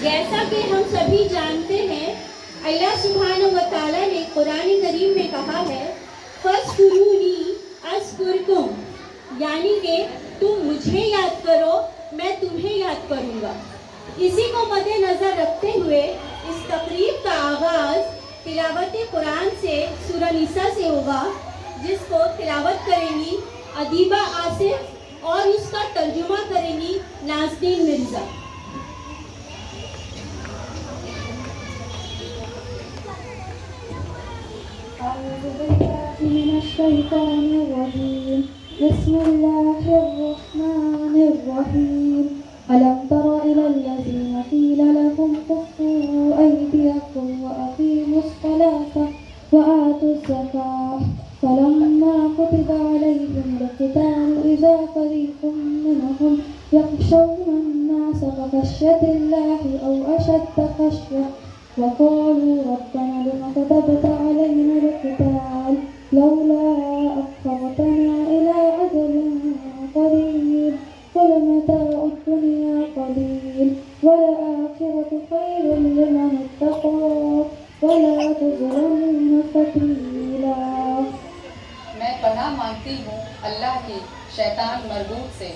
जैसा कि हम सभी जानते हैं, अल्लाह सुब्हानहू व तआला ने कुरान करीम में कहा है, फस्कुरूनी अस्कुरकुम, यानी कि तुम मुझे याद करो, मैं तुम्हें याद करूँगा। इसी को मद्देनज़र रखते हुए इस तकरीब का आगाज़ तिलावत कुरान से सूरह निसा से होगा, जिसको तिलावत करेंगी अदीबा आसिफ और उसका तर्जुमा करेंगी नाज़नीन मिर्ज़ा। बिस्मिल्लाहिर्रहमानिर्रहीम। अलम तरा इलल्लज़ीना क़ीला लहुम कुफ़्फ़ू अयदियकुम व अक़ीमुस्सलाता व आतुज़्ज़काह फलम्मा कुतिबा अलैहिमुल क़ितालु इज़ा फ़रीक़ुम मिनहुम यख़शौना अन्नास कख़श्यतिल्लाहि औ अशद्द ख़श्यः वक़ालू रब्बना लिम कतबत अलैना القتال لولا أخرتنا إلى أجل قريب قل متاع الدنيا قليل والآخرة خير لمن اتقى ولا تظلمون فتيلا। मैं पनाह मांगती हूँ अल्लाह की शैतान मरदूद से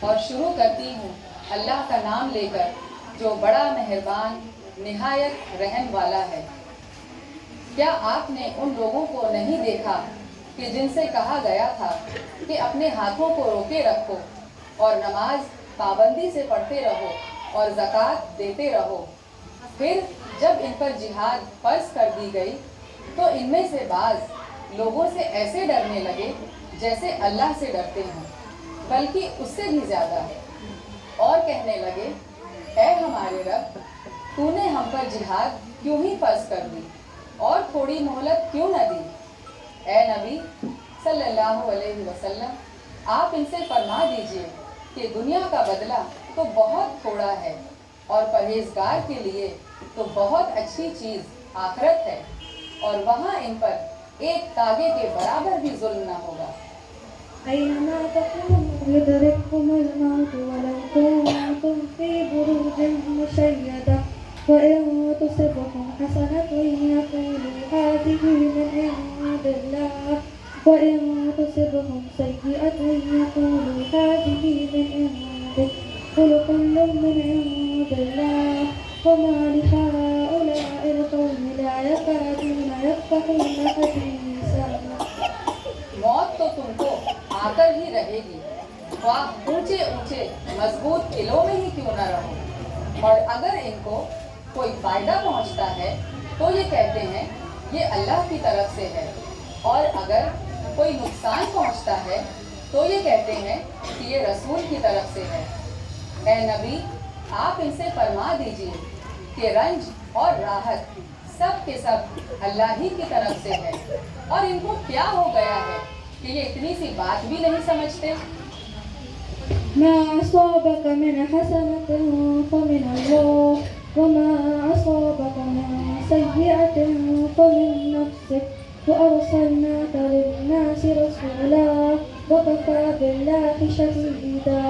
और शुरू करती हूँ अल्लाह का नाम लेकर जो बड़ा मेहरबान निहायत रहम वाला है। क्या आपने उन लोगों को नहीं देखा कि जिनसे कहा गया था कि अपने हाथों को रोके रखो और नमाज पाबंदी से पढ़ते रहो और ज़कात देते रहो, फिर जब इन पर जिहाद फ़र्ज कर दी गई तो इनमें से बाज़ लोगों से ऐसे डरने लगे जैसे अल्लाह से डरते हैं, बल्कि उससे भी ज़्यादा, और कहने लगे, ऐ हमारे रब, तूने हम पर जिहाद क्यों ही फ़र्ज कर दी और थोड़ी मोहलत क्यों न दी। ए नबी सल्लल्लाहु अलैहि वसल्लम, आप इनसे फरमा दीजिए कि दुनिया का बदला तो बहुत थोड़ा है और परहेजगार के लिए तो बहुत अच्छी चीज़ आखिरत है, और वहाँ इन पर एक तागे के बराबर भी जुल्म न होगा। أينما تكونوا يدرككم الموت ولو كنتم في بروج مشيدة وإن تصبكم حسنة يقولوا هذه من عند الله وإن تصبهم سيئة يقولوا هذه من عندك قل كل من عند الله وما لهؤلاء القوم لا يكادون يفقهون حديثا। मौत तो तुमको आकर ही रहेगी, वह ऊंचे ऊंचे मजबूत किलों में ही क्यों न रहो, और अगर इनको कोई फायदा पहुंचता है तो ये कहते हैं ये अल्लाह की तरफ से है, और अगर कोई नुकसान पहुंचता है तो ये कहते हैं कि ये रसूल की तरफ से है। ए नबी, आप इनसे फरमा दीजिए कि रंज और राहत सब के सब अल्लाह ही की तरफ से है, और इनको क्या हो गया है कि ये इतनी सी बात भी नहीं समझते। ما أصابك من حسنة فمن الله وما أصابك من سيئة فمن نفسك وأرسلناك للناس رسولا وكفى بالله شهيدا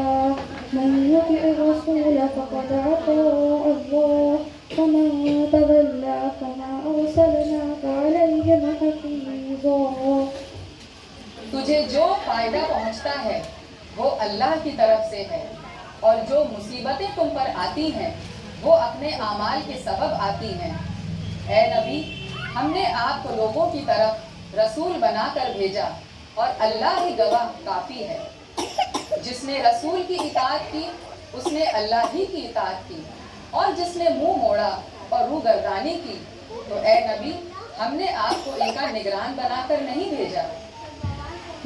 من يطع الرسول فقد أطاع الله ومن تولى فما أرسلناك عليهم حفيظا। तुझे जो फायदा पहुंचता है वो अल्लाह की तरफ से है, और जो मुसीबतें तुम पर आती हैं वो अपने आमाल के सबब आती हैं। ए नबी, हमने आपको लोगों की तरफ रसूल बनाकर भेजा, और अल्लाह ही गवाह काफ़ी है। जिसने रसूल की इताअत की उसने अल्लाह ही की इताअत की, और जिसने मुंह मोड़ा और रूह गर्दानी की तो ए नबी, हमने आपको इनका निगरान बनाकर नहीं भेजा।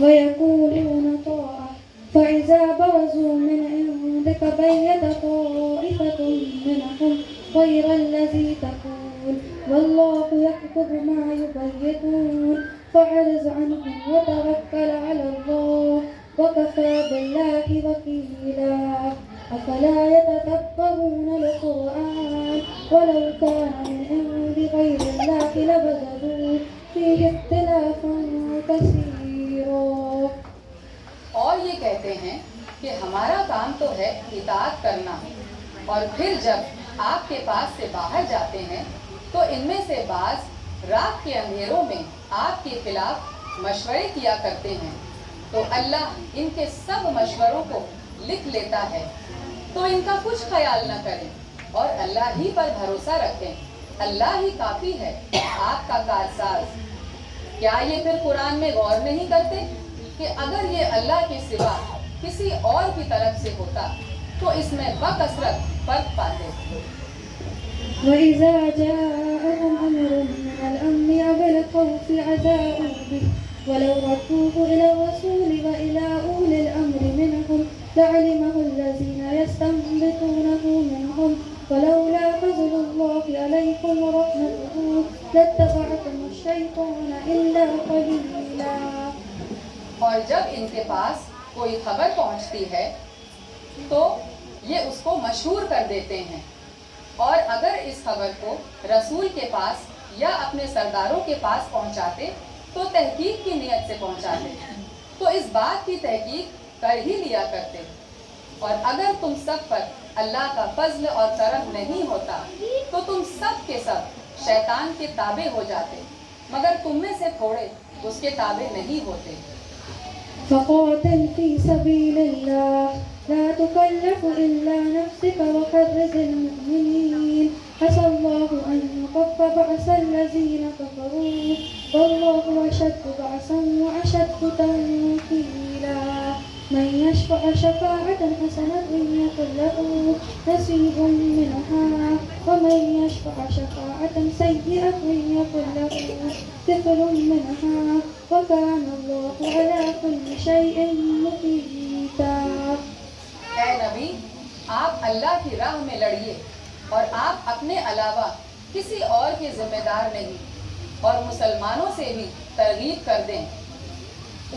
ويقولون طاعة فإذا برزوا من عندك بيت طائفة منهم غير الذي تقول والله يكتب ما يبيتون فأعرض عنهم وتوكل على الله وكفى بالله وكيلا أفلا يتدبرون القرآن ولو كان من عند غير الله لوجدوا فيه اختلافا كثيرا। और ये कहते हैं कि हमारा काम तो है इताअत करना, और फिर जब आपके पास से बाहर जाते हैं तो इनमें से बाज रात के अंधेरों में आपके खिलाफ मशवरे किया करते हैं, तो अल्लाह इनके सब मशवरों को लिख लेता है। तो इनका कुछ ख्याल न करें और अल्लाह ही पर भरोसा रखें। अल्लाह ही काफ़ी है आपका कारसाज। क्या ये फिर कुरान में गौर नहीं करते कि अगर ये अल्लाह के सिवा किसी और की तरफ से होता तो इसमें बकसरत फर्क पाते। وإذا جاءهم أمر من الأمن أو الخوف أذاعوا به ولو ردوه إلى الرسول وإلى أولي الأمر منهم لعلمه الذين يستنبطونه منهم ولولا فضل الله عليكم ورحمته لاتبعتم الشيطان إلا قليلا। और जब इनके पास कोई खबर पहुंचती है तो ये उसको मशहूर कर देते हैं, और अगर इस खबर को रसूल के पास या अपने सरदारों के पास पहुंचाते तो तहकीक की नियत से पहुंचाते, तो इस बात की तहकीक कर ही लिया करते। और अगर तुम सब पर अल्लाह का फजल और करम नहीं होता तो तुम सब के सब शैतान के ताबे हो जाते, मगर तुम में से थोड़े उसके ताबे नहीं होते। فقاتل في سبيل الله لا تكلف إلا نفسك وحرز المؤمنين عسى الله أن يكف بأس الذين كفروا والله أشد بأسا وأشد تنكيلا من يشفع شفاعة حسنة يكن له نصيب منها ومن يشفع شفاعة سيئة يكن له كفل منها وكان الله على كل شيء मुक़ीता। ऐ नबी, आप अल्लाह की राह में लड़िए और आप अपने अलावा किसी और के जिम्मेदार नहीं, और मुसलमानों से भी तरगीब कर दें।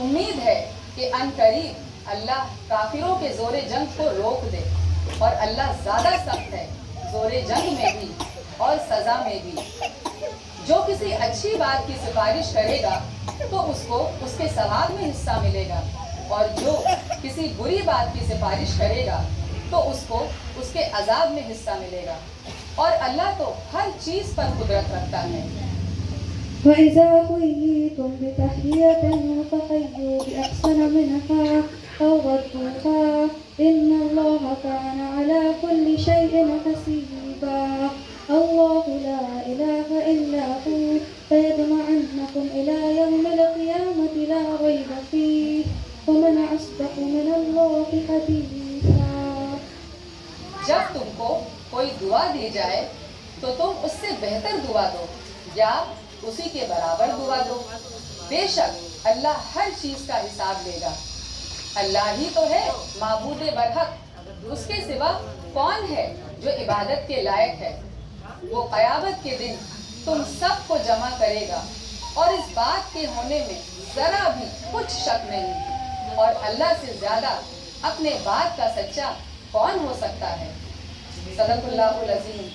उम्मीद है कि अनकरीब अल्लाह काफिरों के जोरे जंग को रोक दे, और अल्लाह ज़्यादा सख्त है जोरे जंग में भी और सज़ा में भी। जो किसी अच्छी बात की सिफारिश करेगा तो उसको उसके सवाब में हिस्सा मिलेगा, और जो किसी बुरी बात की सिफारिश करेगा तो उसको उसके अजाब में हिस्सा मिलेगा, और अल्लाह तो हर चीज़ पर कुदरत रखता है। وإذا حييتم بتحية فحيوا بأحسن منها أو ردوها إن الله كان على كل شيء حسيبا الله لا إله إلا هو فيجمعنكم إلى يوم القيامة لا ريب فيه ومن أصدق من الله حديثا। जब तुमको कोई दुआ दी जाए तो तुम उससे बेहतर दुआ दो या उसी के बराबर दुआ दो। बेशक अल्लाह हर चीज का हिसाब लेगा। अल्लाह ही तो है माबूद बरहक, उसके सिवा कौन है जो इबादत के लायक है। वो क़यामत के दिन तुम सबको जमा करेगा, और इस बात के होने में जरा भी कुछ शक नहीं, और अल्लाह से ज्यादा अपने बात का सच्चा कौन हो सकता है। सदक़ुल्लाहुल अज़ीम।